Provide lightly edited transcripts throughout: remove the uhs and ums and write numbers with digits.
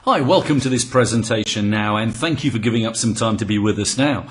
Hi, welcome to this presentation now, and thank you for giving up some time to be with us now.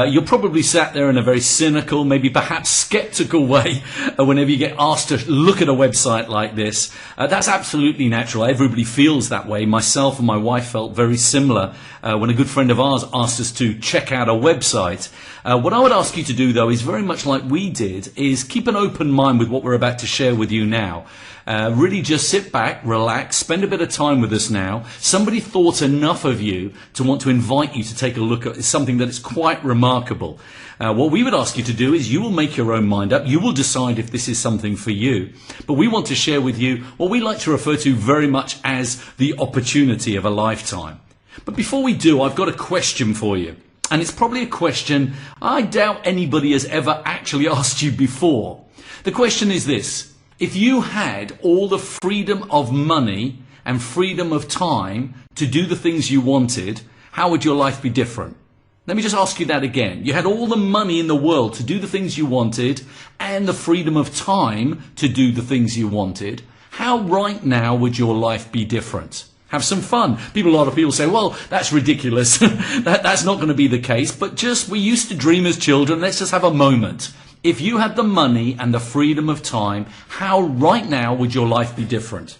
You're probably sat there in a very cynical, maybe perhaps skeptical way whenever you get asked to look at a website like this. That's absolutely natural. Everybody feels that way. Myself and my wife felt very similar when a good friend of ours asked us to check out a website. What I would ask you to do, though, is very much like we did, is keep an open mind with what we're about to share with you now. Really just sit back, relax, spend a bit of time with us now. Somebody thought enough of you to want to invite you to take a look at something that is quite remarkable. What we would ask you to do is you will make your own mind up. You will decide if this is something for you. But we want to share with you what we like to refer to very much as the opportunity of a lifetime. But before we do, I've got a question for you. And it's probably a question I doubt anybody has ever actually asked you before. The question is this: if you had all the freedom of money and freedom of time to do the things you wanted, how would your life be different? Let me just ask you that again. You had all the money in the world to do the things you wanted and the freedom of time to do the things you wanted. How right now would your life be different? Have some fun. A lot of people say, well, that's ridiculous. That's not going to be the case. But we used to dream as children. Let's just have a moment. If you had the money and the freedom of time, how right now would your life be different?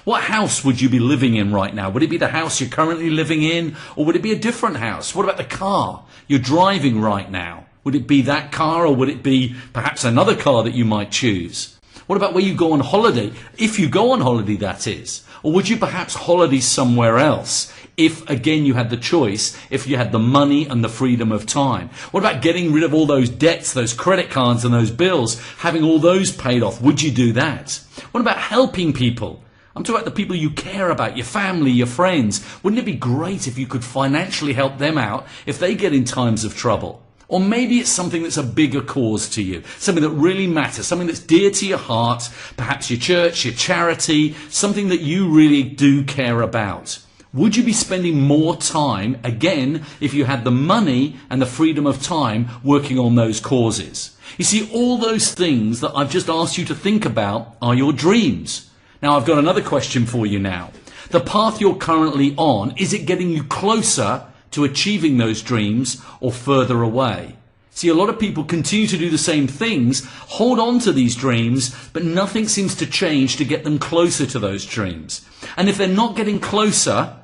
What house would you be living in right now? Would it be the house you're currently living in, or would it be a different house? What about the car you're driving right now? Would it be that car, or would it be perhaps another car that you might choose? What about where you go on holiday? If you go on holiday, that is. Or would you perhaps holiday somewhere else? If, again, you had the choice, if you had the money and the freedom of time. What about getting rid of all those debts, those credit cards and those bills, having all those paid off? Would you do that? What about helping people? I'm talking about the people you care about, your family, your friends. Wouldn't it be great if you could financially help them out if they get in times of trouble? Or maybe it's something that's a bigger cause to you, something that really matters, something that's dear to your heart, perhaps your church, your charity, something that you really do care about. Would you be spending more time, again, if you had the money and the freedom of time working on those causes? You see, all those things that I've just asked you to think about are your dreams. Now, I've got another question for you now. The path you're currently on, is it getting you closer to achieving those dreams or further away? See, a lot of people continue to do the same things, hold on to these dreams, but nothing seems to change to get them closer to those dreams. And if they're not getting closer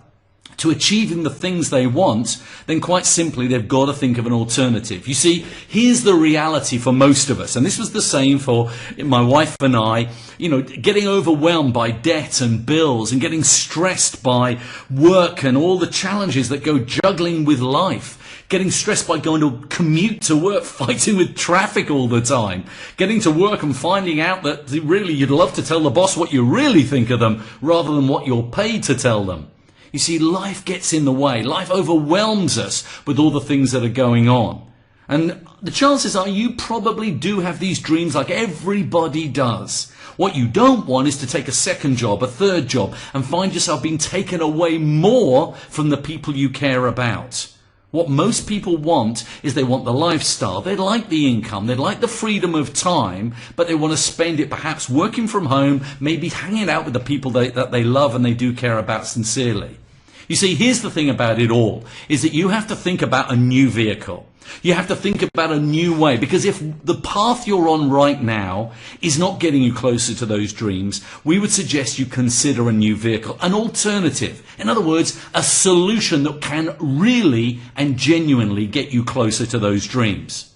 to achieving the things they want, then quite simply they've got to think of an alternative. You see, here's the reality for most of us, and this was the same for my wife and I, getting overwhelmed by debt and bills and getting stressed by work and all the challenges that go juggling with life, getting stressed by going to commute to work, fighting with traffic all the time, getting to work and finding out that really you'd love to tell the boss what you really think of them rather than what you're paid to tell them. You see, life gets in the way. Life overwhelms us with all the things that are going on. And the chances are you probably do have these dreams like everybody does. What you don't want is to take a second job, a third job, and find yourself being taken away more from the people you care about. What most people want is they want the lifestyle. They like the income. They like the freedom of time, but they want to spend it perhaps working from home, maybe hanging out with the people that they love and they do care about sincerely. You see, here's the thing about it all, is that you have to think about a new vehicle. You have to think about a new way, because if the path you're on right now is not getting you closer to those dreams, we would suggest you consider a new vehicle, an alternative. In other words, a solution that can really and genuinely get you closer to those dreams.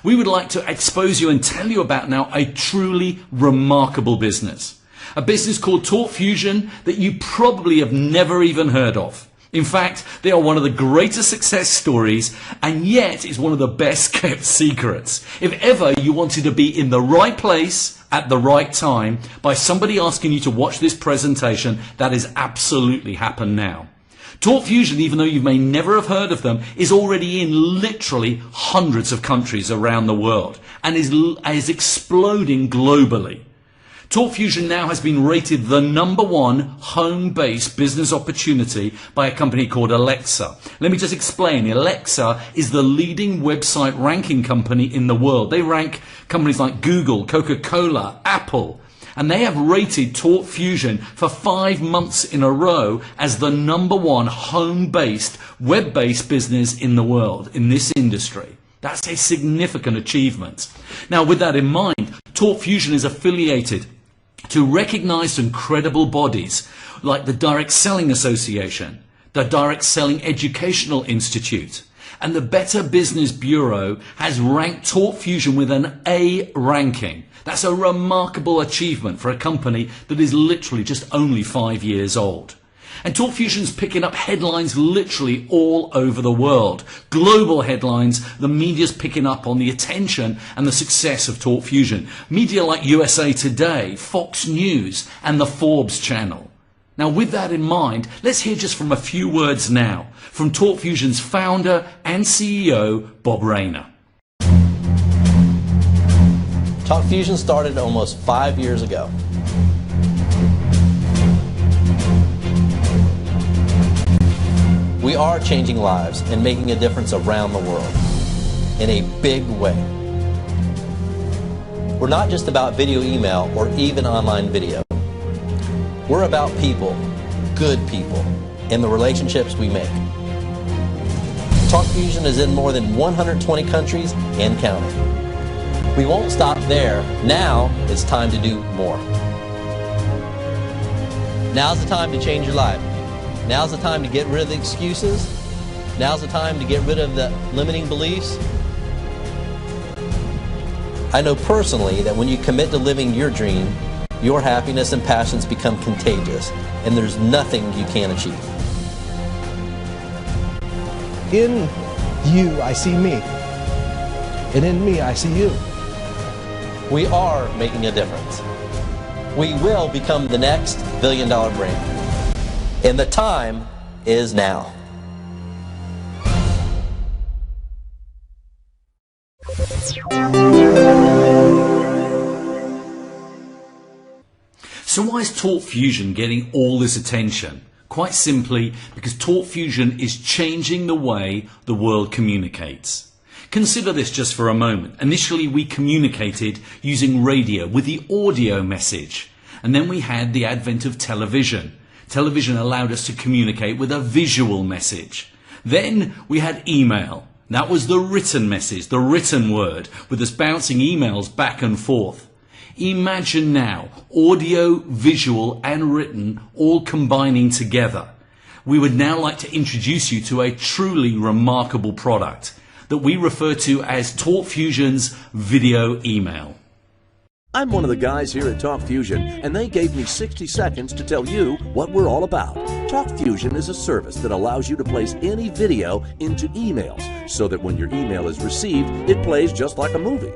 We would like to expose you and tell you about now a truly remarkable business. A business called ThoughtFusion that you probably have never even heard of. In fact, they are one of the greatest success stories, and yet is one of the best kept secrets. If ever you wanted to be in the right place at the right time by somebody asking you to watch this presentation, that has absolutely happened now. ThoughtFusion, even though you may never have heard of them, is already in literally hundreds of countries around the world and is exploding globally. ThoughtFusion now has been rated the #1 home-based business opportunity by a company called Alexa. Let me just explain. Alexa is the leading website ranking company in the world. They rank companies like Google, Coca-Cola, Apple. And they have rated Talk Fusion for 5 months in a row as the #1 home-based, web-based business in the world, in this industry. That's a significant achievement. Now, with that in mind, Talk Fusion is affiliated to recognized and credible bodies like the Direct Selling Association, the Direct Selling Educational Institute, and the Better Business Bureau has ranked Talk Fusion with an A ranking. That's a remarkable achievement for a company that is literally just only 5 years old. And Talk Fusion's picking up headlines literally all over the world. Global headlines, the media's picking up on the attention and the success of Talk Fusion. Media like USA Today, Fox News, and the Forbes channel. Now, with that in mind, let's hear just from a few words now from Talk Fusion's founder and CEO, Bob Rayner. Talk Fusion started almost 5 years ago. We are changing lives and making a difference around the world in a big way. We're not just about video email or even online video. We're about people, good people, and the relationships we make. Talk Fusion is in more than 120 countries and counting. We won't stop there. Now it's time to do more. Now's the time to change your life. Now's the time to get rid of the excuses. Now's the time to get rid of the limiting beliefs. I know personally that when you commit to living your dream, your happiness and passions become contagious, and there's nothing you can't achieve. In you, I see me. And in me, I see you. We are making a difference. We will become the next billion-dollar brand. And the time is now. So why is Talk Fusion getting all this attention? Quite simply, because Talk Fusion is changing the way the world communicates. Consider this just for a moment. Initially, we communicated using radio with the audio message. And then we had the advent of television. Television allowed us to communicate with a visual message. Then we had email. That was the written message, the written word, with us bouncing emails back and forth. Imagine now, audio, visual and written all combining together. We would now like to introduce you to a truly remarkable product that we refer to as Talk Fusion's video email. I'm one of the guys here at Talk Fusion, and they gave me 60 seconds to tell you what we're all about. Talk Fusion is a service that allows you to place any video into emails, so that when your email is received, it plays just like a movie.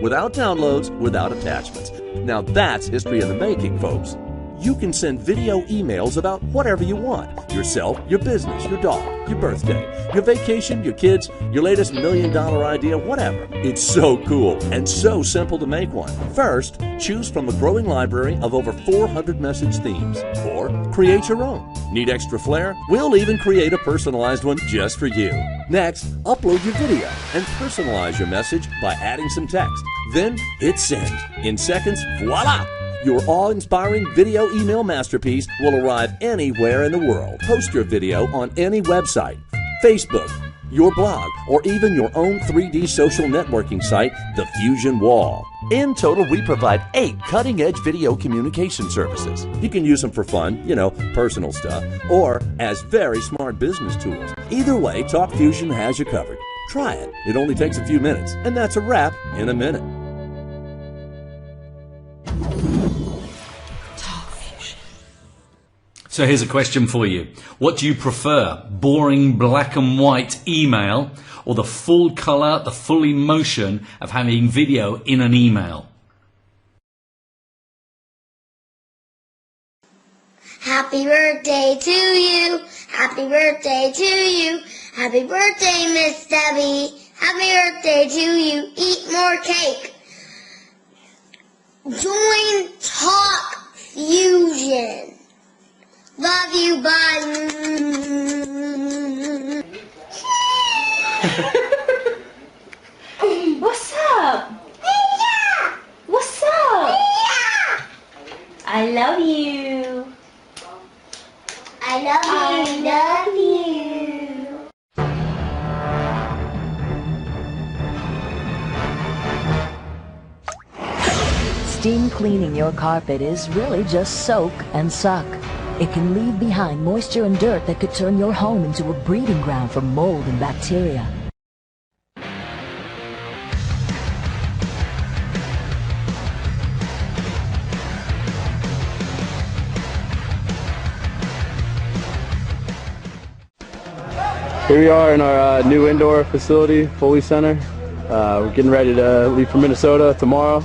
Without downloads, without attachments. Now that's history in the making, folks. You can send video emails about whatever you want. Yourself, your business, your dog, your birthday, your vacation, your kids, your latest $1 million idea, whatever. It's so cool and so simple to make one. First, choose from a growing library of over 400 message themes, or create your own. Need extra flair? We'll even create a personalized one just for you. Next, upload your video and personalize your message by adding some text. Then hit send. In seconds, voila! Your awe-inspiring video email masterpiece will arrive anywhere in the world. Post your video on any website, Facebook, your blog, or even your own 3D social networking site, The Fusion Wall. In total, we provide 8 cutting-edge video communication services. You can use them for fun, personal stuff, or as very smart business tools. Either way, Talk Fusion has you covered. Try it. It only takes a few minutes, and that's a wrap in a minute. So here's a question for you. What do you prefer? Boring black and white email or the full color, the full emotion of having video in an email? Happy birthday to you. Happy birthday to you. Happy birthday, Miss Debbie. Happy birthday to you. Eat more cake. Join Talk Fusion. Love you, bye. What's up? What's up? I love you. I love you. Steam cleaning your carpet is really just soak and suck. It can leave behind moisture and dirt that could turn your home into a breeding ground for mold and bacteria. Here we are in our new indoor facility, Foley Center. We're getting ready to leave for Minnesota tomorrow.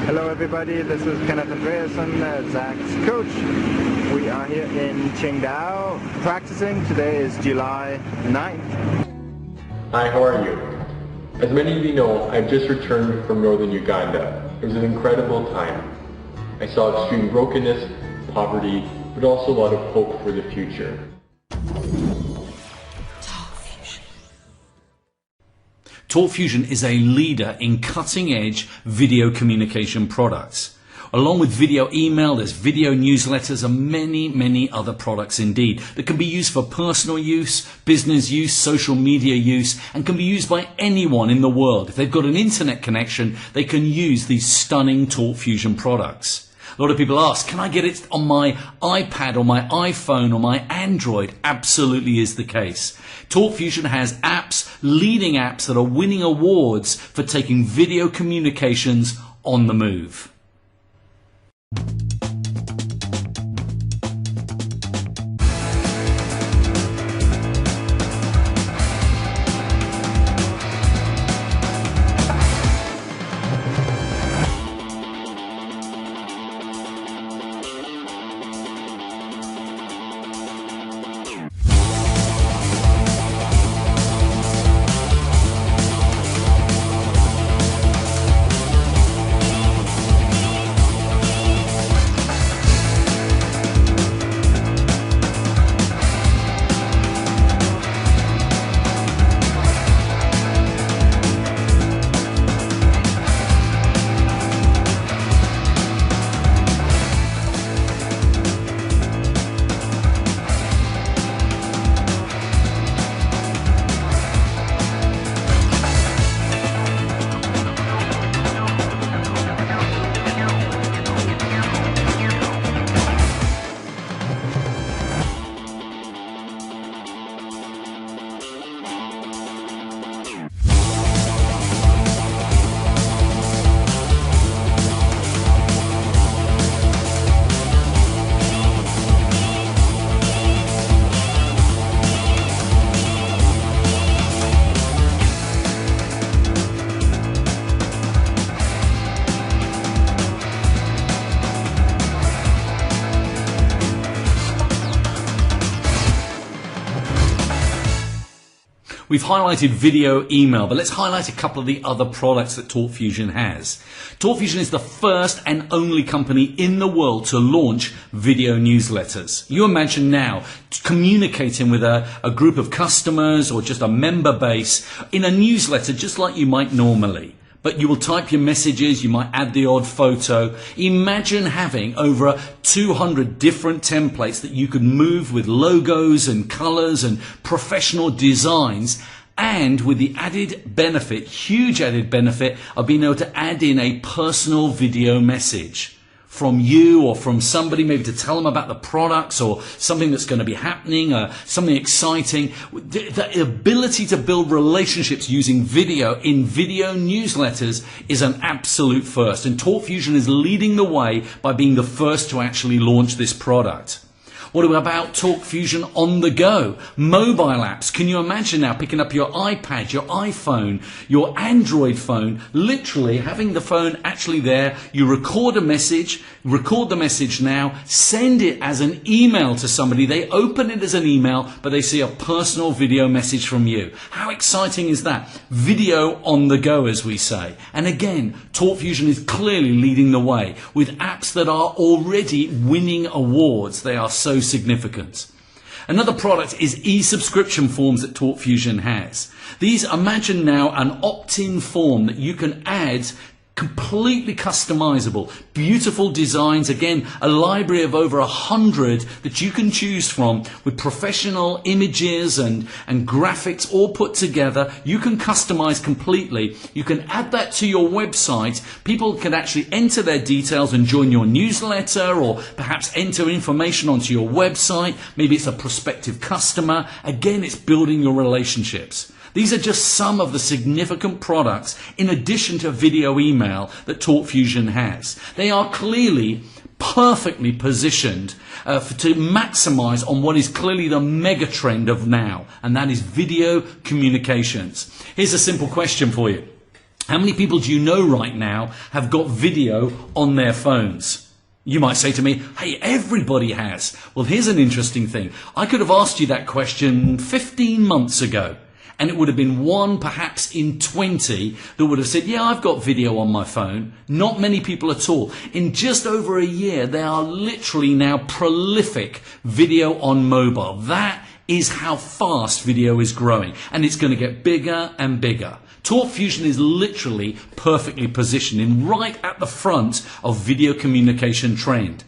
Hello everybody, this is Kenneth Andreasen, Zach's coach. We are here in Qingdao practicing. Today is July 9th. Hi, how are you? As many of you know, I've just returned from northern Uganda. It was an incredible time. I saw extreme brokenness, poverty, but also a lot of hope for the future. TalkFusion is a leader in cutting-edge video communication products. Along with video email, there's video newsletters and many other products indeed that can be used for personal use, business use, social media use, and can be used by anyone in the world. If they've got an internet connection, they can use these stunning TalkFusion products. A lot of people ask, can I get it on my iPad or my iPhone or my Android? Absolutely is the case. TalkFusion has apps, leading apps that are winning awards for taking video communications on the move. We've highlighted video email, but let's highlight a couple of the other products that TalkFusion has. TalkFusion is the first and only company in the world to launch video newsletters. You imagine now communicating with a group of customers or just a member base in a newsletter just like you might normally. But you will type your messages, you might add the odd photo. Imagine having over 200 different templates that you could move with logos and colors and professional designs, and with the added benefit, huge added benefit, of being able to add in a personal video message from you or from somebody, maybe to tell them about the products or something that's going to be happening, something exciting. The ability to build relationships using video in video newsletters is an absolute first, and TalkFusion is leading the way by being the first to actually launch this product. What about TalkFusion on the go? Mobile apps. Can you imagine now picking up your iPad, your iPhone, your Android phone, literally having the phone actually there. You record a message, record the message now, send it as an email to somebody. They open it as an email, but they see a personal video message from you. How exciting is that? Video on the go, as we say. And again, TalkFusion is clearly leading the way with apps that are already winning awards. They are so significant. Another product is e-subscription forms that TalkFusion has. These, imagine now an opt-in form that you can add completely customizable, beautiful designs, again, a library of over 100 that you can choose from with professional images and graphics all put together. You can customize completely. You can add that to your website. People can actually enter their details and join your newsletter, or perhaps enter information onto your website. Maybe it's a prospective customer. Again, it's building your relationships. These are just some of the significant products in addition to video email that TalkFusion has. They are clearly perfectly positioned to maximize on what is clearly the mega trend of now, and that is video communications. Here's a simple question for you. How many people do you know right now have got video on their phones? You might say to me, hey, everybody has. Well, here's an interesting thing. I could have asked you that question 15 months ago. And it would have been 1 perhaps in 20 that would have said, yeah, I've got video on my phone. Not many people at all. In just over a year, they are literally now prolific video on mobile. That is how fast video is growing. And it's going to get bigger and bigger. TalkFusion is literally perfectly positioned in right at the front of video communication trend.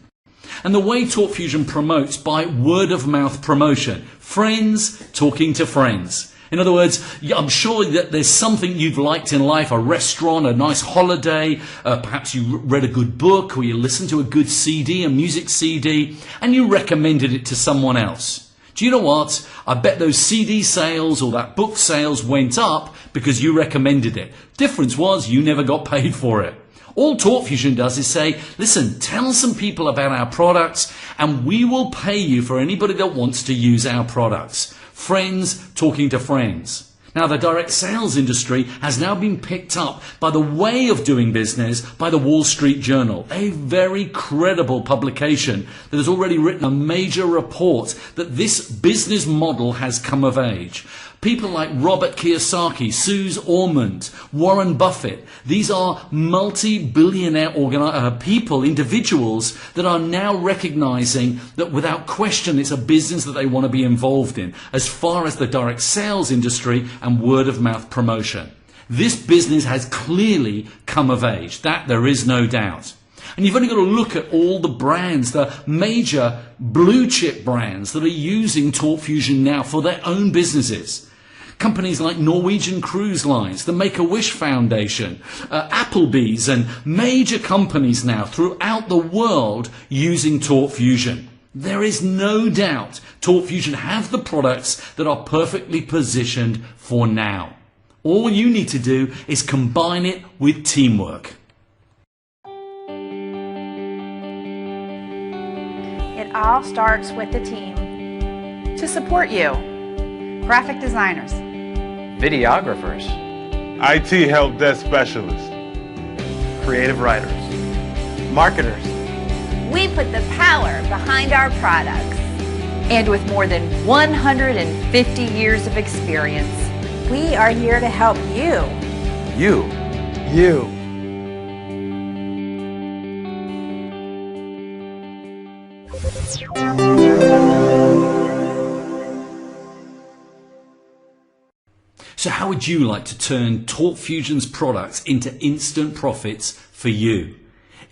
And the way TalkFusion promotes, by word of mouth promotion. Friends talking to friends. In other words, I'm sure that there's something you've liked in life, a restaurant, a nice holiday, perhaps you read a good book, or you listened to a good CD, a music CD, and you recommended it to someone else. Do you know what? I bet those CD sales or that book sales went up because you recommended it. Difference was you never got paid for it. All TalkFusion does is say, listen, tell some people about our products and we will pay you for anybody that wants to use our products. Friends talking to friends. Now, the direct sales industry has now been picked up by the way of doing business by the Wall Street Journal, a very credible publication that has already written a major report that this business model has come of age. People like Robert Kiyosaki, Suze Orman, Warren Buffett, these are multi-billionaire people, individuals that are now recognizing that without question it's a business that they want to be involved in as far as the direct sales industry and word of mouth promotion. This business has clearly come of age, that there is no doubt. And you've only got to look at all the brands, the major blue chip brands that are using TalkFusion now for their own businesses. Companies like Norwegian Cruise Lines, the Make-A-Wish Foundation, Applebee's, and major companies now throughout the world using TalkFusion. There is no doubt TalkFusion have the products that are perfectly positioned for now. All you need to do is combine it with teamwork. It all starts with the team to support you. Graphic designers, videographers, IT help desk specialists, creative writers, marketers. We put the power behind our products. And with more than 150 years of experience, we are here to help you. You. So how would you like to turn TalkFusion's products into instant profits for you?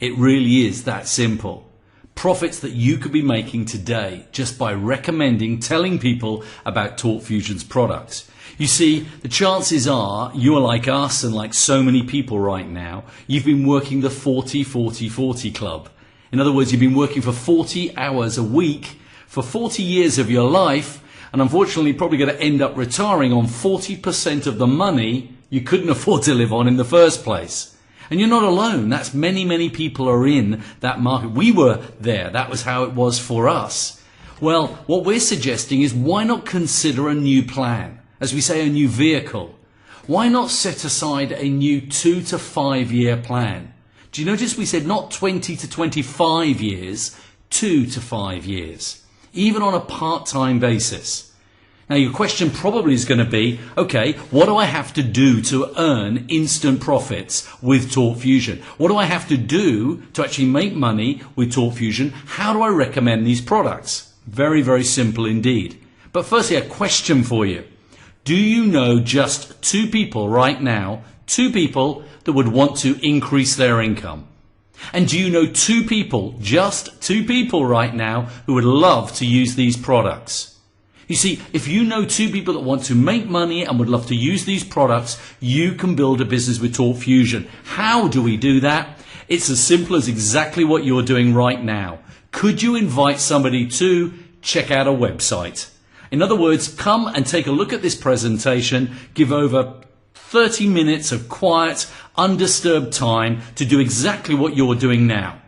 It really is that simple. Profits that you could be making today just by recommending, telling people about TalkFusion's products. You see, the chances are you are like us and like so many people right now, you've been working the 40-40-40 club. In other words, you've been working for 40 hours a week for 40 years of your life, and unfortunately probably going to end up retiring on 40% of the money you couldn't afford to live on in the first place. And you're not alone. That's many people are in that market. We were there. That was how it was for us. Well, what we're suggesting is why not consider a new plan? As we say, a new vehicle. Why not set aside a new 2 to 5 year plan? Do you notice we said not 20 to 25 years, 2 to 5 years, even on a part-time basis? Now your question probably is going to be, okay, what do I have to do to earn instant profits with TalkFusion? What do I have to do to actually make money with TalkFusion? How do I recommend these products? Very simple indeed. But firstly, a question for you. Do you know just 2 people right now, 2 people that would want to increase their income. And do you know 2 people, just 2 people right now, who would love to use these products? You see, if you know 2 people that want to make money and would love to use these products, you can build a business with Talk Fusion. How do we do that? It's as simple as exactly what you're doing right now. Could you invite somebody to check out a website? In other words, come and take a look at this presentation, give over 30 minutes of quiet, undisturbed time to do exactly what you're doing now.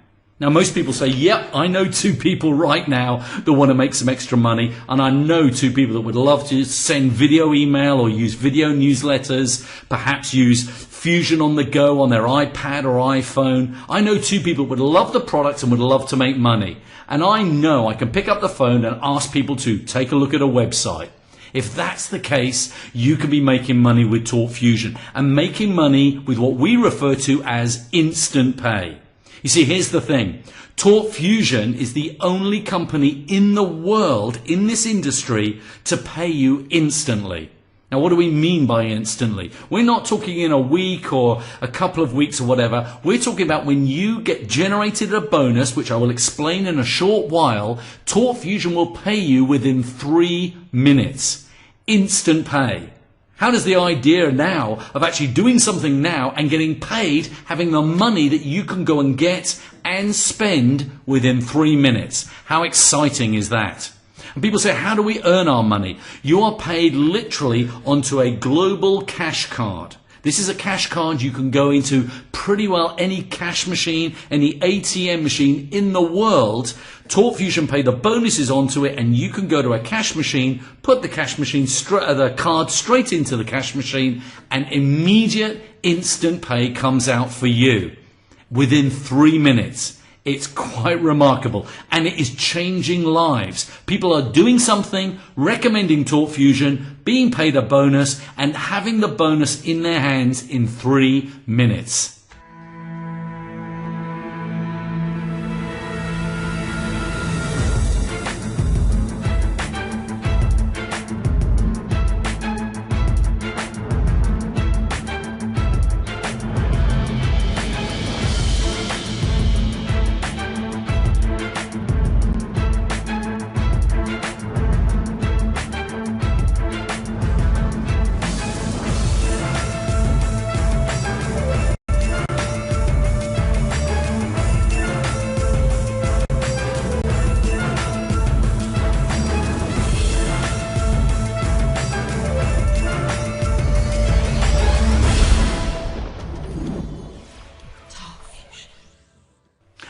Now, most people say, yep, I know 2 people right now that want to make some extra money, and I know 2 people that would love to send video email or use video newsletters, perhaps use Fusion on the go on their iPad or iPhone. I know 2 people that would love the product and would love to make money. And I know I can pick up the phone and ask people to take a look at a website. If that's the case, you can be making money with Talk Fusion and making money with what we refer to as instant pay. You see, here's the thing. Talk Fusion is the only company in the world, in this industry, to pay you instantly. Now, what do we mean by instantly? We're not talking in a week or a couple of weeks or whatever. We're talking about when you get generated a bonus, which I will explain in a short while, Talk Fusion will pay you within 3 minutes. Instant pay. How does the idea now of actually doing something now and getting paid, having the money that you can go and get and spend within 3 minutes? How exciting is that? And people say, how do we earn our money? You are paid literally onto a global cash card. This is a cash card you can go into pretty well any cash machine, any ATM machine in the world. Talk Fusion pay the bonuses onto it, and you can go to a cash machine, put the the card straight into the cash machine, and immediate instant pay comes out for you within 3 minutes. It's quite remarkable, and it is changing lives. People are doing something, recommending Talk Fusion, being paid a bonus, and having the bonus in their hands in 3 minutes.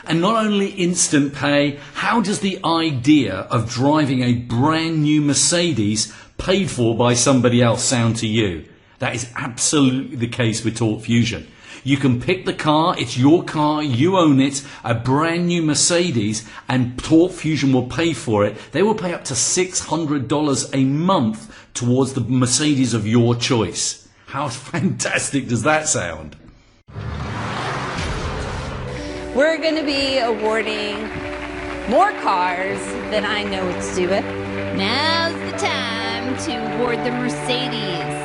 And not only instant pay, how does the idea of driving a brand new Mercedes paid for by somebody else sound to you? That is absolutely the case with Talk Fusion. You can pick the car, it's your car, you own it, a brand new Mercedes, and Talk Fusion will pay for it. They will pay up to $600 a month towards the Mercedes of your choice. How fantastic does that sound? We're going to be awarding more cars than I know what to do with. Now's the time to award the Mercedes.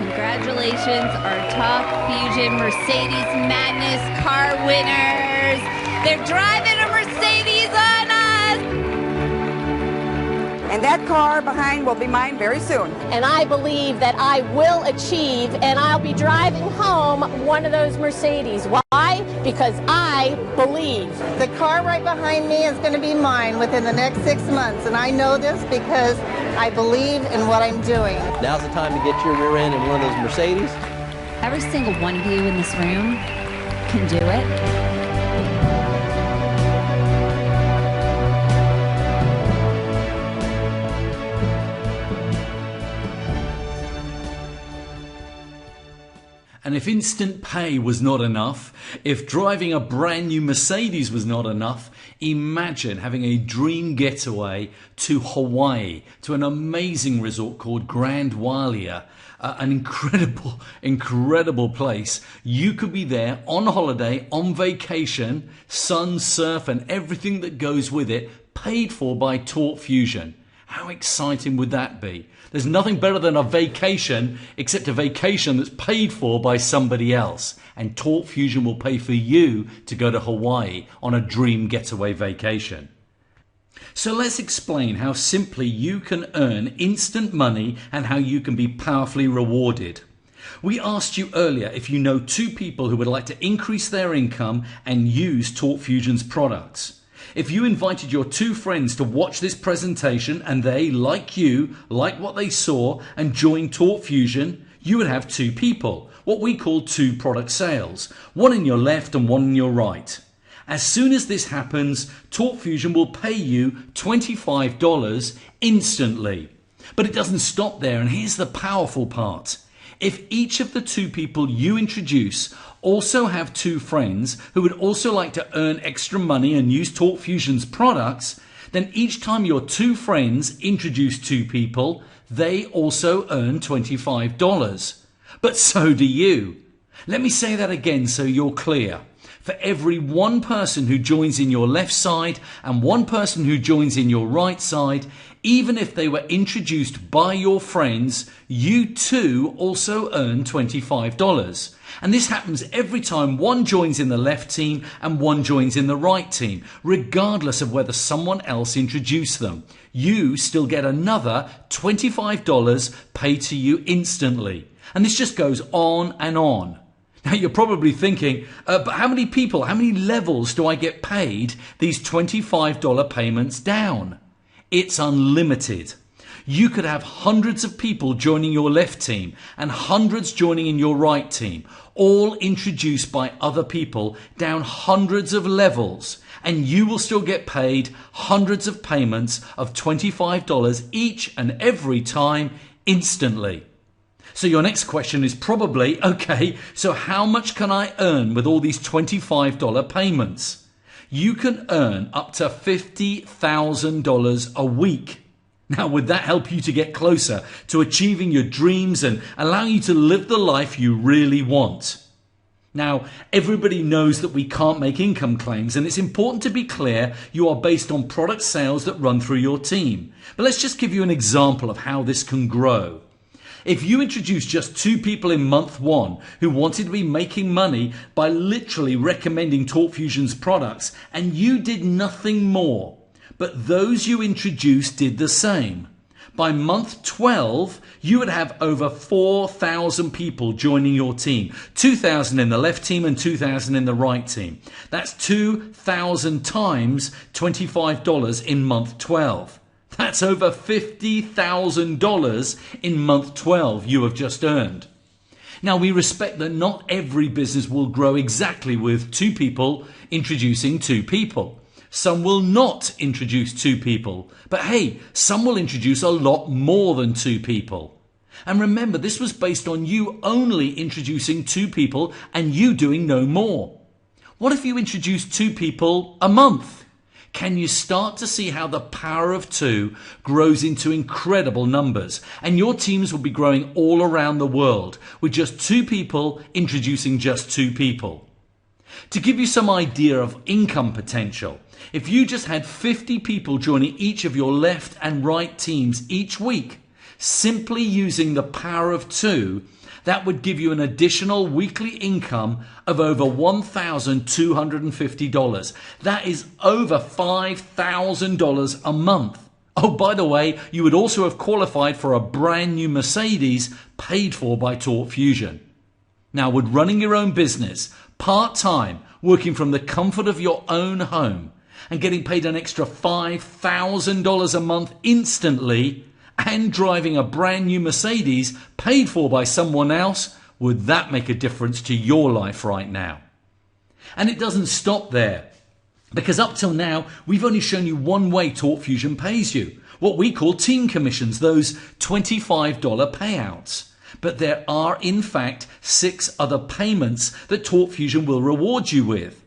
Congratulations, our Talk Fusion Mercedes Madness car winners. They're driving a Mercedes on us. And that car behind will be mine very soon. And I believe that I will achieve, and I'll be driving home one of those Mercedes. Why? Because I believe. The car right behind me is going to be mine within the next 6 months, and I know this because I believe in what I'm doing. Now's the time to get your rear end in one of those Mercedes. Every single one of you in this room can do it. And if instant pay was not enough, if driving a brand new Mercedes was not enough, imagine having a dream getaway to Hawaii, to an amazing resort called Grand Wailea, an incredible place. You could be there on holiday, on vacation, sun, surf, and everything that goes with it, paid for by Talk Fusion. How exciting would that be? There's nothing better than a vacation, except a vacation that's paid for by somebody else. And Talk Fusion will pay for you to go to Hawaii on a dream getaway vacation. So let's explain how simply you can earn instant money and how you can be powerfully rewarded. We asked you earlier if you know 2 people who would like to increase their income and use Talk Fusion's products. If you invited your 2 friends to watch this presentation and they, like you, like what they saw and joined Talk Fusion, you would have 2 people, what we call 2 product sales, one in your left and one in your right. As soon as this happens, Talk Fusion will pay you $25 instantly. But it doesn't stop there, and here's the powerful part. If each of the 2 people you introduce also have 2 friends who would also like to earn extra money and use Talk Fusion's products, then each time your 2 friends introduce 2 people, they also earn $25. But so do you. Let me say that again so you're clear. For every 1 person who joins in your left side and 1 person who joins in your right side, even if they were introduced by your friends, you too also earn $25. And this happens every time 1 joins in the left team and 1 joins in the right team, regardless of whether someone else introduced them. You still get another $25 paid to you instantly. And this just goes on and on. Now you're probably thinking, but how many people, how many levels do I get paid these $25 payments down? It's unlimited. You could have hundreds of people joining your left team and hundreds joining in your right team, all introduced by other people down hundreds of levels, and you will still get paid hundreds of payments of $25 each and every time instantly. So your next question is probably, okay, so how much can I earn with all these $25 payments? You can earn up to $50,000 a week. Now, would that help you to get closer to achieving your dreams and allow you to live the life you really want? Now, everybody knows that we can't make income claims, and it's important to be clear you are based on product sales that run through your team. But let's just give you an example of how this can grow. If you introduced just 2 people in month 1 who wanted to be making money by literally recommending Talk Fusion's products, and you did nothing more, but those you introduced did the same, by month 12, you would have over 4,000 people joining your team. 2,000 in the left team and 2,000 in the right team. That's 2,000 times $25 in month 12. That's over $50,000 in month 12 you have just earned. Now, we respect that not every business will grow exactly with 2 people introducing 2 people. Some will not introduce 2 people, but hey, some will introduce a lot more than 2 people. And remember, this was based on you only introducing 2 people and you doing no more. What if you introduce 2 people a month? Can you start to see how the power of 2 grows into incredible numbers? And your teams will be growing all around the world with just 2 people introducing just 2 people. To give you some idea of income potential, if you just had 50 people joining each of your left and right teams each week, simply using the power of 2, that would give you an additional weekly income of over $1,250. That is over $5,000 a month. Oh, by the way, you would also have qualified for a brand new Mercedes paid for by Talk Fusion. Now, would running your own business, part-time, working from the comfort of your own home, and getting paid an extra $5,000 a month instantly, and driving a brand new Mercedes paid for by someone else, would that make a difference to your life right now? And it doesn't stop there, because up till now, we've only shown you one way Talk Fusion pays you, what we call team commissions, those $25 payouts. But there are, in fact, 6 other payments that Talk Fusion will reward you with.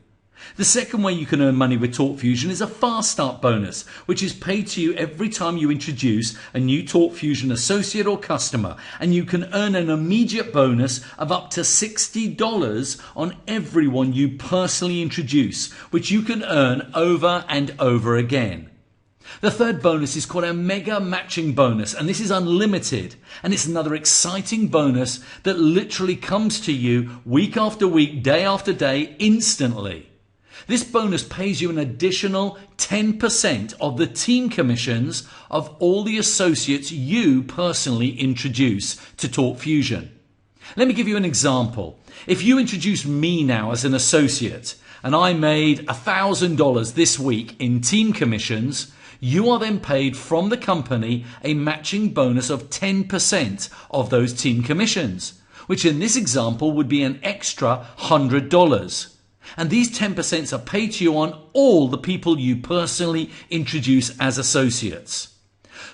The second way you can earn money with Talk Fusion is a Fast Start bonus, which is paid to you every time you introduce a new Talk Fusion associate or customer, and you can earn an immediate bonus of up to $60 on everyone you personally introduce, which you can earn over and over again. The third bonus is called a mega matching bonus, and this is unlimited, and it's another exciting bonus that literally comes to you week after week, day after day, instantly. This bonus pays you an additional 10% of the team commissions of all the associates you personally introduce to Talk Fusion. Let me give you an example. If you introduce me now as an associate and I made $1,000 this week in team commissions, you are then paid from the company a matching bonus of 10% of those team commissions, which in this example would be an extra $100. And these 10% are paid to you on all the people you personally introduce as associates.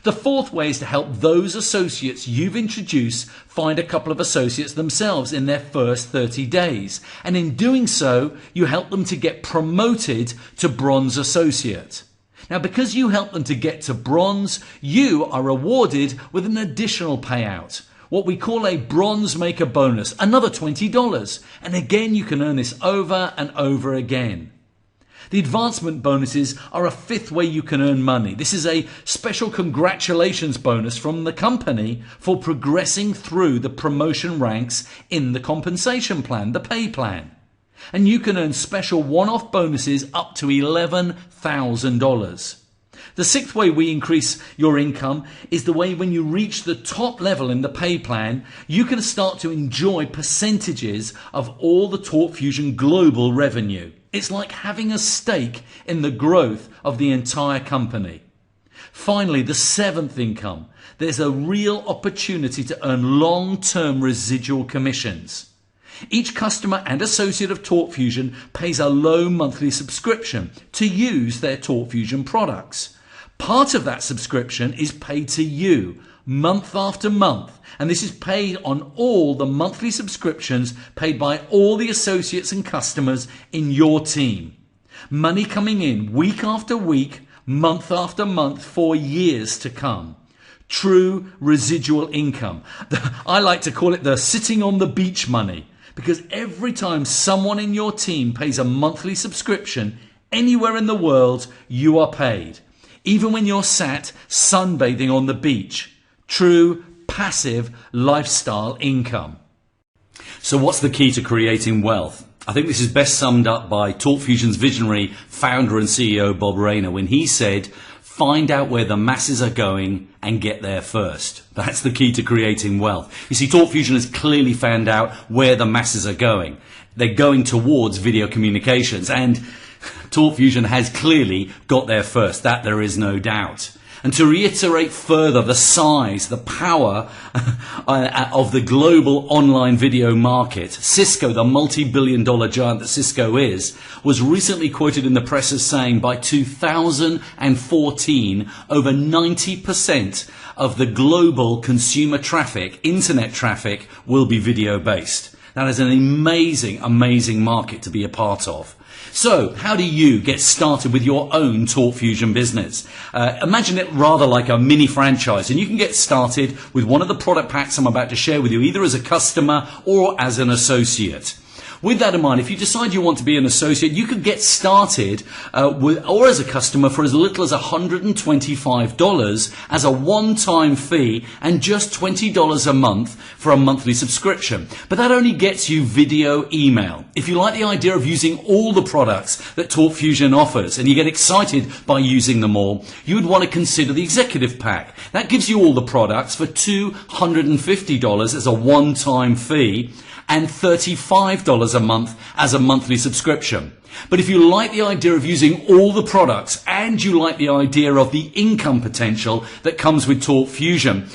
The fourth way is to help those associates you've introduced find a couple of associates themselves in their first 30 days. And in doing so, you help them to get promoted to bronze associate. Now, because you help them to get to bronze, you are rewarded with an additional payout, what we call a bronze maker bonus, another $20. And again, you can earn this over and over again. The advancement bonuses are a fifth way you can earn money. This is a special congratulations bonus from the company for progressing through the promotion ranks in the compensation plan, the pay plan. And you can earn special one-off bonuses up to $11,000. The sixth way we increase your income is the way when you reach the top level in the pay plan, you can start to enjoy percentages of all the Talk Fusion global revenue. It's like having a stake in the growth of the entire company. Finally, the seventh income. There's a real opportunity to earn long-term residual commissions. Each customer and associate of Talk Fusion pays a low monthly subscription to use their Talk Fusion products. Part of that subscription is paid to you month after month, and this is paid on all the monthly subscriptions paid by all the associates and customers in your team. Money coming in week after week, month after month for years to come. True residual income. I like to call it the sitting on the beach money. Because every time someone in your team pays a monthly subscription, anywhere in the world, you are paid. Even when you're sat sunbathing on the beach. True, passive lifestyle income. So what's the key to creating wealth? I think this is best summed up by Talk Fusion's visionary founder and CEO Bob Rayner when he said, find out where the masses are going and get there first. That's the key to creating wealth. You see, Talk Fusion has clearly found out where the masses are going. They're going towards video communications, and Talk Fusion has clearly got there first. That there is no doubt. And to reiterate further the size, the power of the global online video market, Cisco, the multi-billion-dollar giant that Cisco is, was recently quoted in the press as saying by 2014, over 90% of the global consumer traffic, internet traffic, will be video-based. That is an amazing, amazing market to be a part of. So, how do you get started with your own Talk Fusion business? Imagine it rather like a mini franchise, and you can get started with one of the product packs I'm about to share with you, either as a customer or as an associate. With that in mind, if you decide you want to be an associate, you can get started or as a customer for as little as $125 as a one-time fee and just $20 a month for a monthly subscription. But that only gets you video email. If you like the idea of using all the products that Talk Fusion offers and you get excited by using them all, you would want to consider the executive pack. That gives you all the products for $250 as a one-time fee and $35 a month as a monthly subscription. But if you like the idea of using all the products and you like the idea of the income potential that comes with Talk Fusion,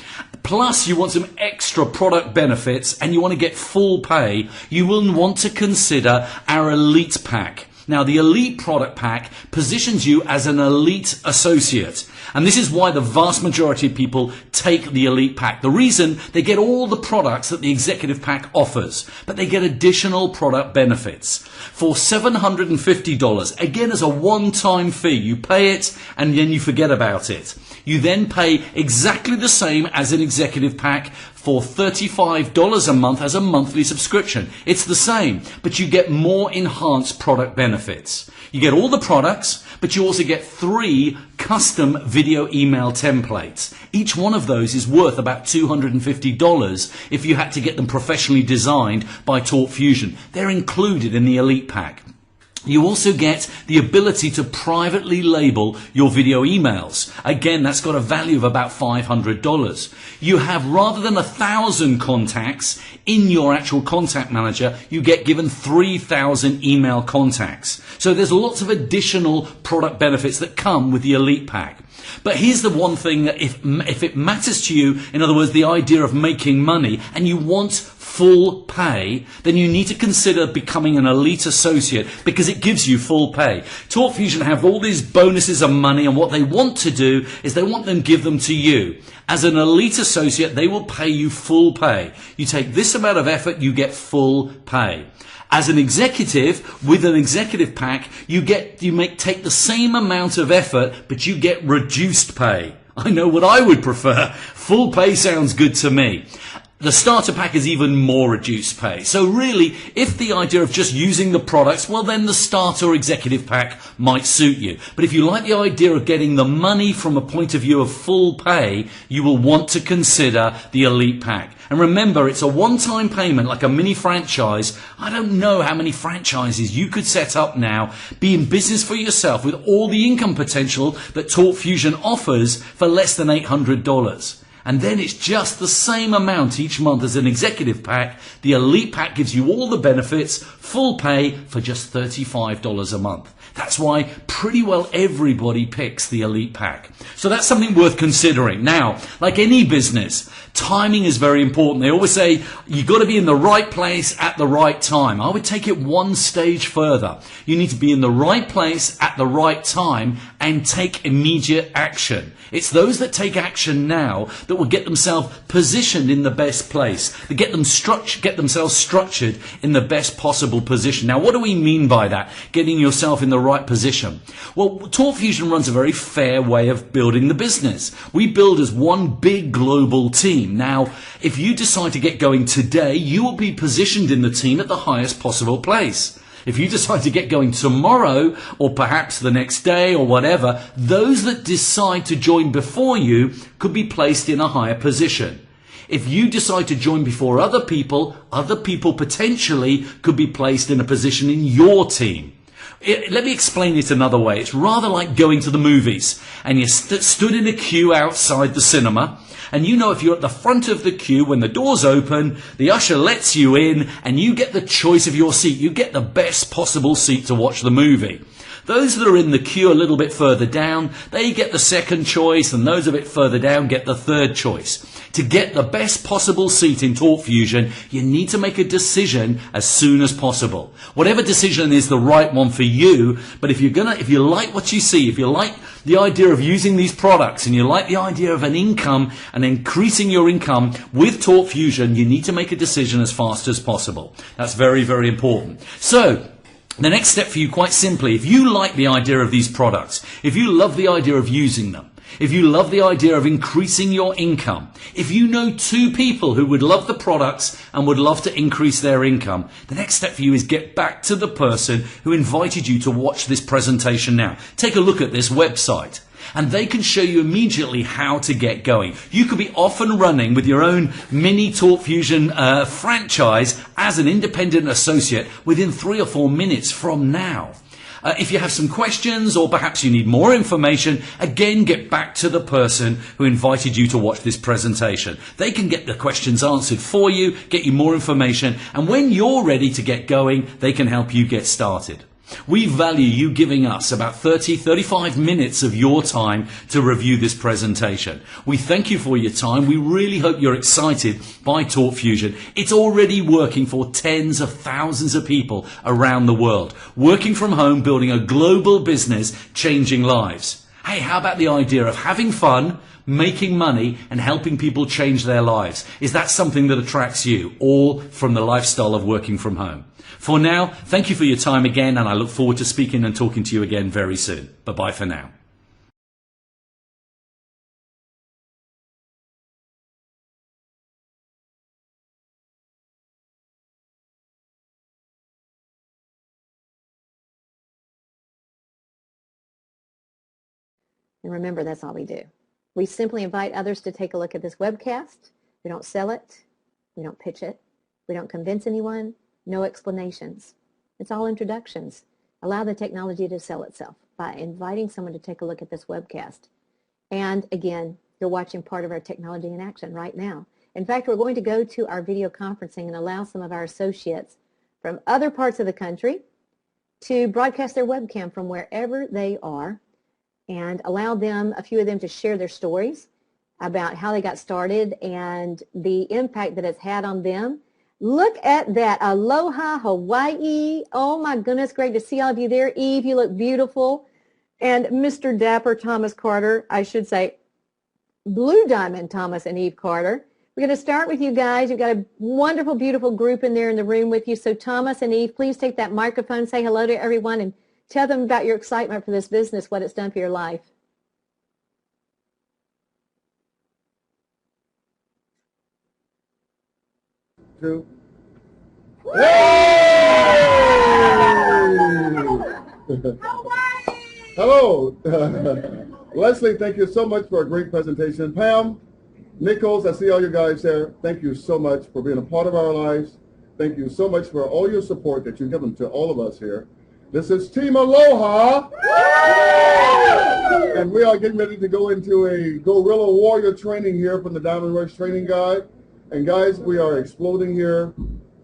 plus you want some extra product benefits and you want to get full pay, you will want to consider our Elite Pack. Now, the Elite Product Pack positions you as an elite associate. And this is why the vast majority of people take the Elite Pack. The reason, they get all the products that the Executive Pack offers, but they get additional product benefits. For $750, again as a one-time fee, you pay it and then you forget about it. You then pay exactly the same as an Executive Pack for $35 a month as a monthly subscription. It's the same, but you get more enhanced product benefits. You get all the products, but you also get 3 custom video email templates. Each one of those is worth about $250 if you had to get them professionally designed by TalkFusion. They're included in the Elite Pack. You also get the ability to privately label your video emails. Again, that's got a value of about $500. You have, rather than 1,000 contacts in your actual contact manager, you get given 3,000 email contacts. So there's lots of additional product benefits that come with the Elite Pack. But here's the one thing that if it matters to you, in other words, the idea of making money, and you want full pay, then you need to consider becoming an Elite Associate, because it gives you full pay. TalkFusion have all these bonuses of money, and what they want to do is they want them to give them to you. As an Elite Associate, they will pay you full pay. You take this amount of effort, you get full pay. As an executive, with an Executive Pack, you take the same amount of effort, but you get reduced pay. I know what I would prefer. Full pay sounds good to me. The starter pack is even more reduced pay. So really, if the idea of just using the products, well then the starter or Executive Pack might suit you. But if you like the idea of getting the money from a point of view of full pay, you will want to consider the Elite Pack. And remember, it's a one-time payment, like a mini franchise. I don't know how many franchises you could set up now, be in business for yourself with all the income potential that TalkFusion offers for less than $800. And then it's just the same amount each month as an Executive Pack. The Elite Pack gives you all the benefits, full pay, for just $35 a month. That's why pretty well everybody picks the Elite Pack. So that's something worth considering. Now, like any business, timing is very important. They always say you've got to be in the right place at the right time. I would take it one stage further. You need to be in the right place at the right time and take immediate action. It's those that take action now that will get themselves positioned in the best place, that get themselves structured in the best possible position. Now, what do we mean by that? Getting yourself in the right position. Well, TalkFusion runs a very fair way of building the business. We build as one big global team. Now, if you decide to get going today, you will be positioned in the team at the highest possible place. If you decide to get going tomorrow, or perhaps the next day or whatever, those that decide to join before you could be placed in a higher position. If you decide to join before other people potentially could be placed in a position in your team. Let me explain it another way. It's rather like going to the movies and you stood in a queue outside the cinema. And you know, if you're at the front of the queue, when the doors open, the usher lets you in and you get the choice of your seat. You get the best possible seat to watch the movie. Those that are in the queue a little bit further down, they get the second choice, and those a bit further down get the third choice. To get the best possible seat in TalkFusion, you need to make a decision as soon as possible. Whatever decision is the right one for you, but if you like what you see, if you like the idea of using these products, and you like the idea of an income and increasing your income with TalkFusion, you need to make a decision as fast as possible. That's very, very important. So, the next step for you, quite simply, if you like the idea of these products, if you love the idea of using them, if you love the idea of increasing your income, if you know 2 people who would love the products and would love to increase their income, the next step for you is get back to the person who invited you to watch this presentation now. Take a look at this website, and they can show you immediately how to get going. You could be off and running with your own mini TalkFusion franchise as an independent associate within 3 or 4 minutes from now. If you have some questions, or perhaps you need more information, again, get back to the person who invited you to watch this presentation. They can get the questions answered for you, get you more information, and when you're ready to get going, they can help you get started. We value you giving us about 35 minutes of your time to review this presentation. We thank you for your time. We really hope you're excited by TalkFusion. It's already working for tens of thousands of people around the world, working from home, building a global business, changing lives. Hey, how about the idea of having fun, making money, and helping people change their lives? Is that something that attracts you, all from the lifestyle of working from home? For now, thank you for your time again, and I look forward to speaking and talking to you again very soon. Bye-bye for now. And remember, that's all we do. We simply invite others to take a look at this webcast. We don't sell it. We don't pitch it. We don't convince anyone. No explanations. It's all introductions. Allow the technology to sell itself by inviting someone to take a look at this webcast. And again, you're watching part of our technology in action right now. In fact, we're going to go to our video conferencing and allow some of our associates from other parts of the country to broadcast their webcam from wherever they are, and allow them, a few of them, to share their stories about how they got started and the impact that it's had on them. Look at that. Aloha, Hawaii. Oh my goodness, great to see all of you there. Eve, you look beautiful. And Mr. Dapper Thomas Carter, I should say Blue Diamond Thomas and Eve Carter. We're going to start with you guys. You've got a wonderful, beautiful group in there in the room with you. So Thomas and Eve, please take that microphone, say hello to everyone, and tell them about your excitement for this business, what it's done for your life. Two. Hello. Leslie, thank you so much for a great presentation. Pam, Nichols, I see all you guys there. Thank you so much for being a part of our lives. Thank you so much for all your support that you've given to all of us here. This is Team Aloha, and we are getting ready to go into a guerrilla warrior training here from the Diamond Rush Training Guide. And guys, we are exploding here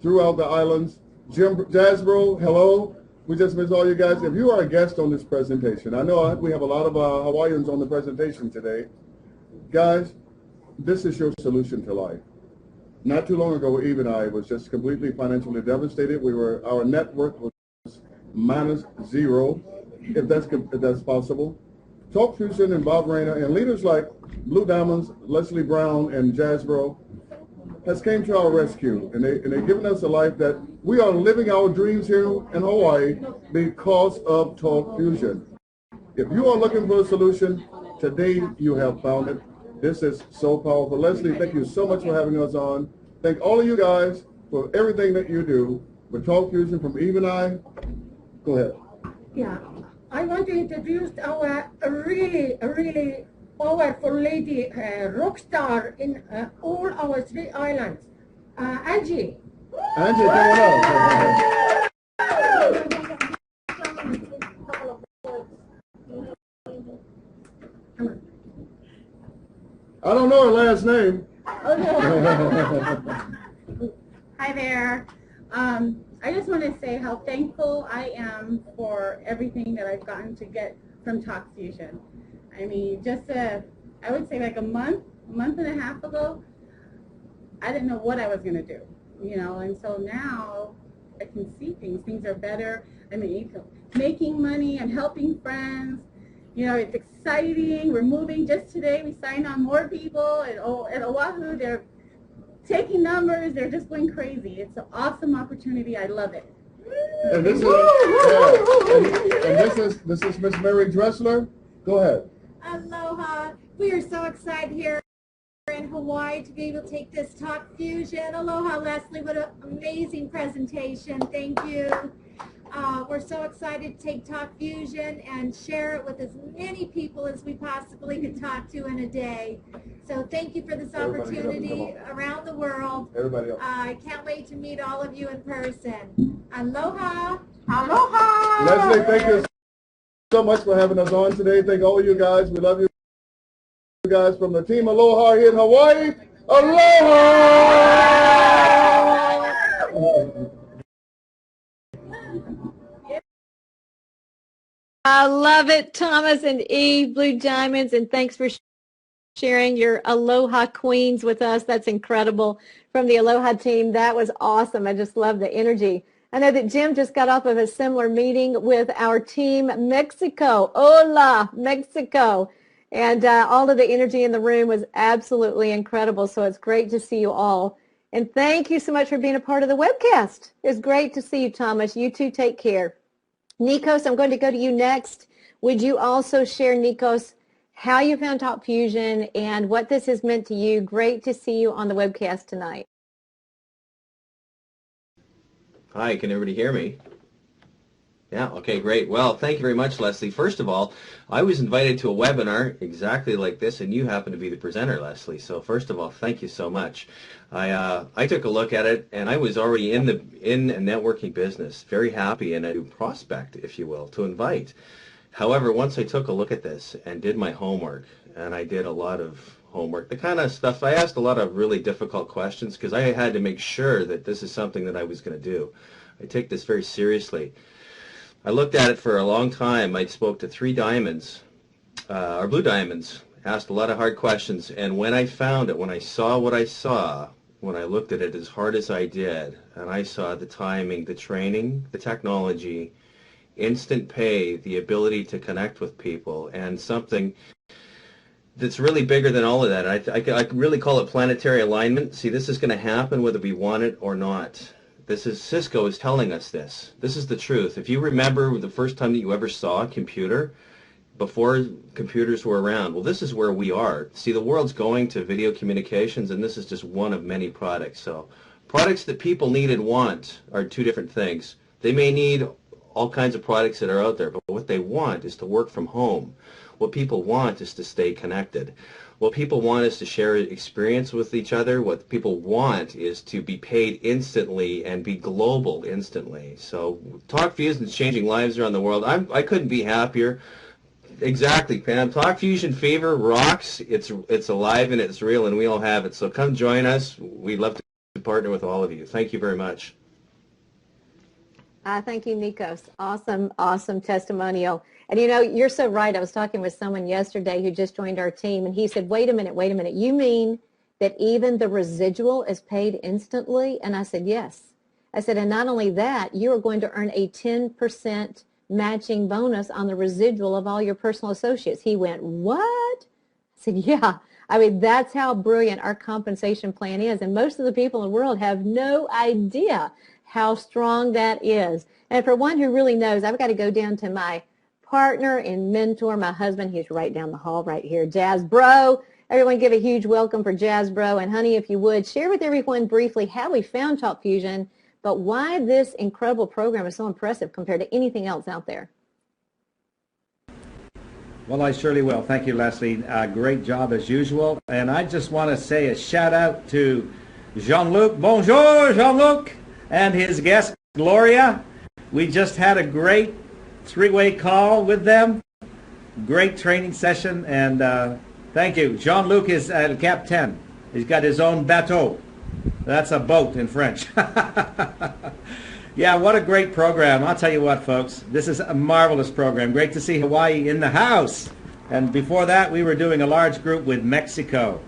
throughout the islands. Jim Jasbro, hello. We just missed all you guys. If you are a guest on this presentation, I know we have a lot of Hawaiians on the presentation today. Guys, this is your solution to life. Not too long ago, Eve and I was just completely financially devastated. Our net worth was -0, if that's possible. Talk Fusion and Bob Rayner and leaders like Blue Diamonds, Leslie Brown, and Jasbro has came to our rescue, and they've given us a life that we are living our dreams here in Hawaii because of Talk Fusion. If you are looking for a solution, today you have found it. This is so powerful. Leslie, thank you so much for having us on. Thank all of you guys for everything that you do with Talk Fusion from Eve and I. Go ahead. Yeah, I want to introduce our really powerful lady, rock star in all our 3 islands, Angie. Angie, come on up. I don't know her last name. Hi there. I just want to say how thankful I am for everything that I've gotten to get from Talk Fusion. I mean, just I would say like a month and a half ago, I didn't know what I was going to do, you know, and so now I can see things. Things are better. I mean, making money and helping friends, you know, it's exciting. We're moving. Just today we signed on more people at Oahu. They're taking numbers. They're just going crazy. It's an awesome opportunity. I love it. And this is this is Miss Mary Dressler. Go ahead. Aloha. We are so excited here in Hawaii to be able to take this Talk Fusion. Aloha, Leslie. What an amazing presentation. Thank you. We're so excited to take Talk Fusion and share it with as many people as we possibly could talk to in a day. So thank you for this opportunity around the world. Everybody else. I can't wait to meet all of you in person. Aloha. Aloha. Leslie, thank you so much for having us on today. Thank all of you guys. We love you guys from the Team Aloha here in Hawaii. Aloha! I love it, Thomas and Eve, Blue Diamonds, and thanks for sharing your Aloha Queens with us. That's incredible. From the Aloha team, that was awesome. I just love the energy. I know that Jim just got off of a similar meeting with our team Mexico. Hola, Mexico. And all of the energy in the room was absolutely incredible. So it's great to see you all. And thank you so much for being a part of the webcast. It's great to see you, Thomas. You too, take care. Nikos, I'm going to go to you next. Would you also share, Nikos, how you found Talk Fusion and what this has meant to you? Great to see you on the webcast tonight. Hi, can everybody hear me? Yeah, okay, great. Well, thank you very much, Leslie. First of all, I was invited to a webinar exactly like this, and you happen to be the presenter, Leslie. So first of all, thank you so much. I took a look at it, and I was already in a networking business, very happy and a new prospect, if you will, to invite. However, once I took a look at this and did my homework, and I did a lot of homework, the kind of stuff, I asked a lot of really difficult questions because I had to make sure that this is something that I was going to do. I take this very seriously. I looked at it for a long time. I spoke to 3 diamonds, or blue diamonds, asked a lot of hard questions, and when I found it, when I saw what I saw, when I looked at it as hard as I did, and I saw the timing, the training, the technology, instant pay, the ability to connect with people, and something that's really bigger than all of that. I really call it planetary alignment. See, this is going to happen whether we want it or not. Cisco is telling us this. This is the truth. If you remember the first time that you ever saw a computer, before computers were around, well, this is where we are. See, the world's going to video communications, and this is just one of many products. So products that people need and want are 2 different things. They may need all kinds of products that are out there, but what they want is to work from home. What people want is to stay connected. What people want is to share experience with each other. What people want is to be paid instantly and be global instantly. So Talk Fusion is changing lives around the world. I couldn't be happier. Exactly, Pam. Talk Fusion fever rocks. It's alive and it's real, and we all have it. So come join us. We'd love to partner with all of you. Thank you very much. Thank you, Nikos. Awesome, awesome testimonial. And you know, you're so right. I was talking with someone yesterday who just joined our team, and he said, wait a minute. You mean that even the residual is paid instantly? And I said, yes. I said, and not only that, you are going to earn a 10% matching bonus on the residual of all your personal associates. He went, what? I said, yeah. I mean, that's how brilliant our compensation plan is. And most of the people in the world have no idea how strong that is. And for one who really knows, I've got to go down to my partner and mentor, my husband. He's right down the hall right here, Jazz Bro. Everyone give a huge welcome for Jazz Bro. And honey, if you would, share with everyone briefly how we found Talk Fusion, but why this incredible program is so impressive compared to anything else out there. Well, I surely will. Thank you, Leslie. Great job as usual. And I just want to say a shout out to Jean-Luc. Bonjour, Jean-Luc, and his guest, Gloria. We just had a great 3-way call with them. Great training session, and thank you. Jean-Luc is Captain. He's got his own bateau. That's a boat in French. Yeah, what a great program. I'll tell you what, folks. This is a marvelous program. Great to see Hawaii in the house. And before that, we were doing a large group with Mexico.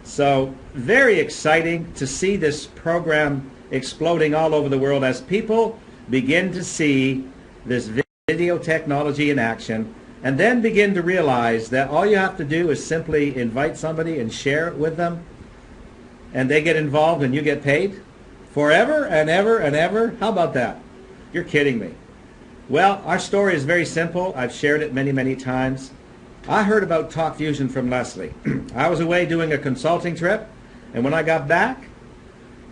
So very exciting to see this program exploding all over the world as people begin to see this video technology in action and then begin to realize that all you have to do is simply invite somebody and share it with them, and they get involved and you get paid forever and ever and ever. How about that? You're kidding me. Well, our story is very simple. I've shared it many, many times. I heard about Talk Fusion from Leslie. I was away doing a consulting trip, and when I got back,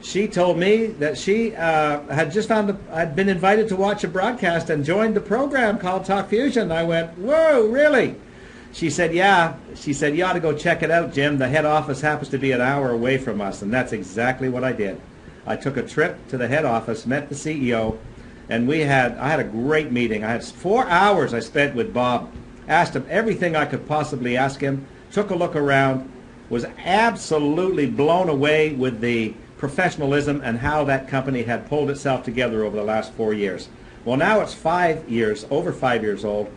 she told me that she had been invited to watch a broadcast and joined the program called Talk Fusion. I went, whoa, really? She said, yeah. She said, you ought to go check it out, Jim. The head office happens to be an hour away from us, and that's exactly what I did. I took a trip to the head office, met the CEO, and I had a great meeting. I had 4 hours I spent with Bob, asked him everything I could possibly ask him, took a look around, was absolutely blown away with the professionalism and how that company had pulled itself together over the last 4 years. Well, now it's 5 years, over 5 years old,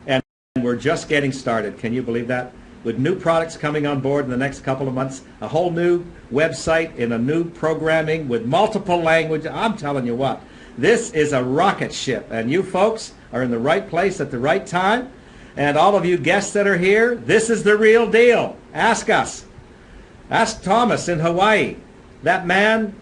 and we're just getting started. Can you believe that? With new products coming on board in the next couple of months, a whole new website in a new programming with multiple languages. I'm telling you what, This is a rocket ship, and you folks are in the right place at the right time. And all of you guests that are here, this is the real deal. Ask us. Ask Thomas in Hawaii. That man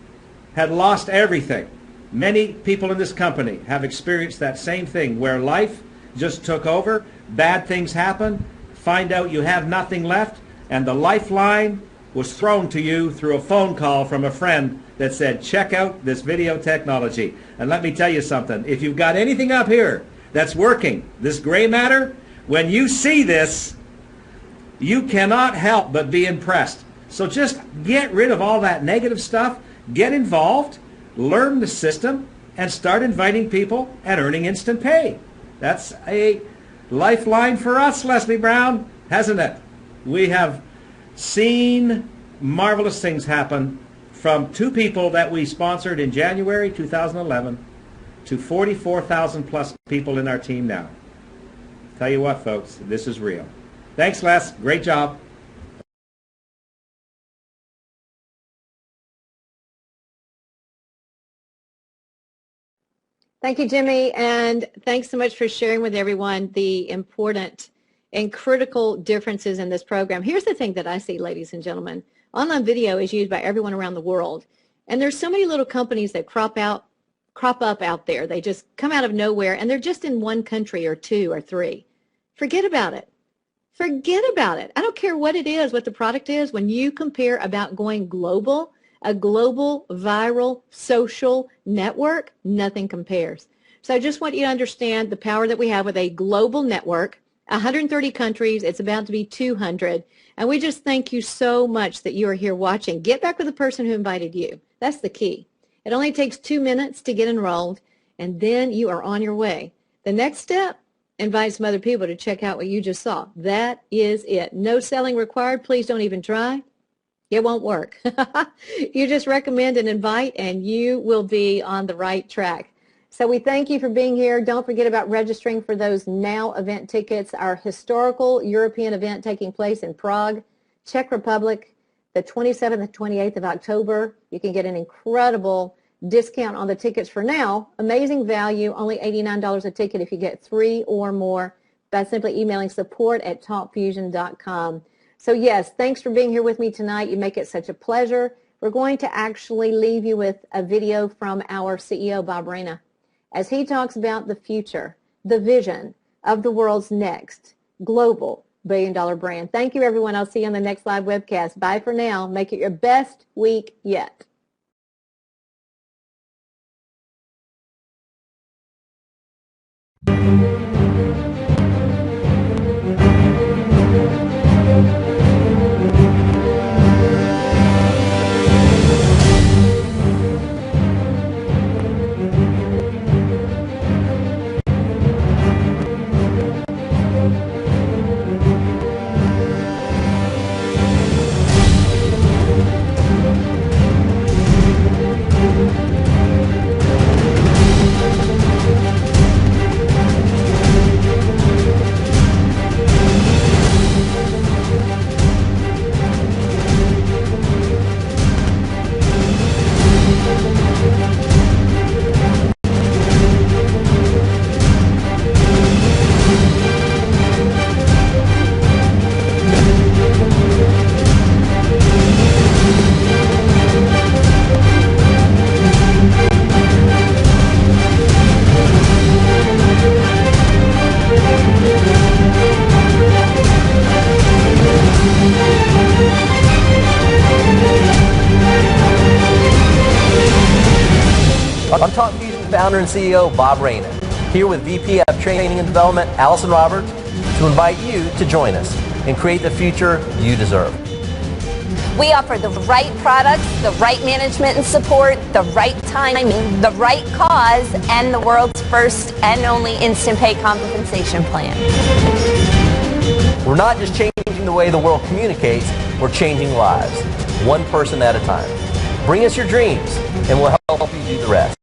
had lost everything. Many people in this company have experienced that same thing, where life just took over, bad things happen, find out you have nothing left, and the lifeline was thrown to you through a phone call from a friend that said, check out this video technology. And let me tell you something, if you've got anything up here that's working, this gray matter, when you see this, you cannot help but be impressed. So just get rid of all that negative stuff, get involved, learn the system, and start inviting people and earning instant pay. That's a lifeline for us, Leslie Brown, hasn't it? We have seen marvelous things happen from 2 people that we sponsored in January 2011 to 44,000 plus people in our team now. Tell you what, folks, this is real. Thanks, Les. Great job. Thank you, Jimmy, and thanks so much for sharing with everyone the important and critical differences in this program. Here's the thing that I see, ladies and gentlemen. Online video is used by everyone around the world, and there's so many little companies that crop up out there. They just come out of nowhere, and they're just in one country or 2 or 3. Forget about it. Forget about it. I don't care what it is, what the product is. When you compare about going global, a global, viral, social network, nothing compares. So I just want you to understand the power that we have with a global network, 130 countries, it's about to be 200, and we just thank you so much that you are here watching. Get back with the person who invited you. That's the key. It only takes 2 minutes to get enrolled, and then you are on your way. The next step, invite some other people to check out what you just saw. That is it. No selling required. Please don't even try. It won't work. You just recommend and invite, and you will be on the right track. So we thank you for being here. Don't forget about registering for those NOW event tickets, our historical European event taking place in Prague, Czech Republic, the 27th and 28th of October. You can get an incredible discount on the tickets for now. Amazing value, only $89 a ticket if you get 3 or more by simply emailing support@talkfusion.com. So yes, thanks for being here with me tonight. You make it such a pleasure. We're going to actually leave you with a video from our CEO, Bob Reyna, as he talks about the future, the vision of the world's next global billion-dollar brand. Thank you, everyone. I'll see you on the next live webcast. Bye for now. Make it your best week yet. I'm TalkFusion founder and CEO Bob Reyna, here with VP of Training and Development Allison Roberts, to invite you to join us and create the future you deserve. We offer the right products, the right management and support, the right timing, the right cause, and the world's first and only instant pay compensation plan. We're not just changing the way the world communicates, we're changing lives, one person at a time. Bring us your dreams, and we'll help you do the rest.